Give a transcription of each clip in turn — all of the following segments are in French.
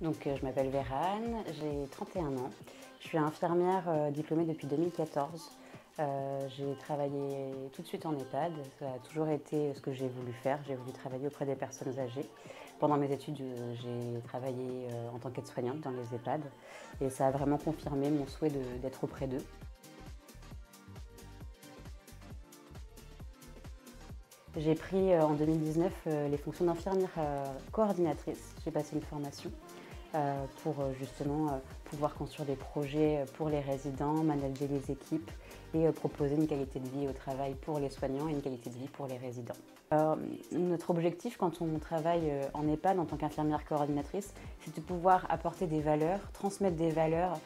Je m'appelle Vérane, j'ai 31 ans. Je suis infirmière diplômée depuis 2014. J'ai travaillé tout de suite en EHPAD. Ça a toujours été ce que j'ai voulu faire. J'ai voulu travailler auprès des personnes âgées. Pendant mes études, j'ai travaillé en tant qu'aide-soignante dans les EHPAD. Et ça a vraiment confirmé mon souhait d'être auprès d'eux. J'ai pris en 2019 les fonctions d'infirmière coordinatrice. J'ai passé une formation pour justement pouvoir construire des projets pour les résidents, manager les équipes et proposer une qualité de vie au travail pour les soignants et une qualité de vie pour les résidents. Notre objectif quand on travaille en EHPAD en tant qu'infirmière coordinatrice, c'est de pouvoir apporter des valeurs, transmettre des valeurs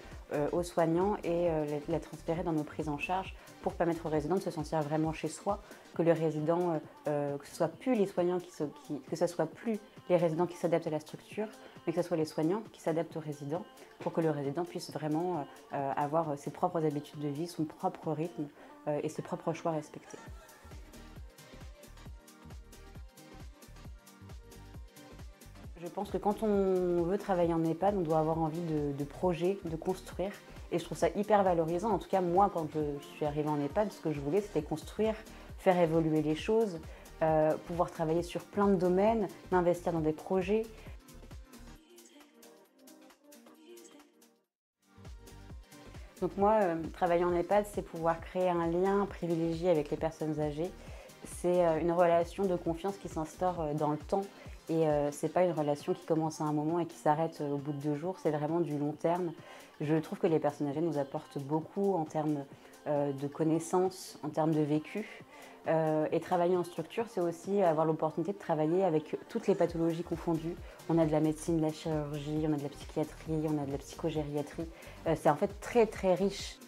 aux soignants et les transférer dans nos prises en charge pour permettre aux résidents de se sentir vraiment chez soi, que le résident, que ce soit plus les soignants que ce soit plus les résidents qui s'adaptent à la structure, mais que ce soit les soignants qui s'adaptent aux résidents pour que le résident puisse vraiment avoir ses propres habitudes de vie, son propre rythme et ses propres choix respectés. Je pense que quand on veut travailler en EHPAD, on doit avoir envie de projet, de construire. Et je trouve ça hyper valorisant. En tout cas, moi, quand je suis arrivée en EHPAD, ce que je voulais, c'était construire, faire évoluer les choses, pouvoir travailler sur plein de domaines, m'investir dans des projets. Donc moi, travailler en EHPAD, c'est pouvoir créer un lien privilégié avec les personnes âgées. C'est une relation de confiance qui s'instaure dans le temps et c'est pas une relation qui commence à un moment et qui s'arrête au bout de 2 jours, c'est vraiment du long terme. Je trouve que les personnes âgées nous apportent beaucoup en termes de connaissances, en termes de vécu. Et travailler en structure, c'est aussi avoir l'opportunité de travailler avec toutes les pathologies confondues. On a de la médecine, de la chirurgie, on a de la psychiatrie, on a de la psychogériatrie. C'est en fait très très riche.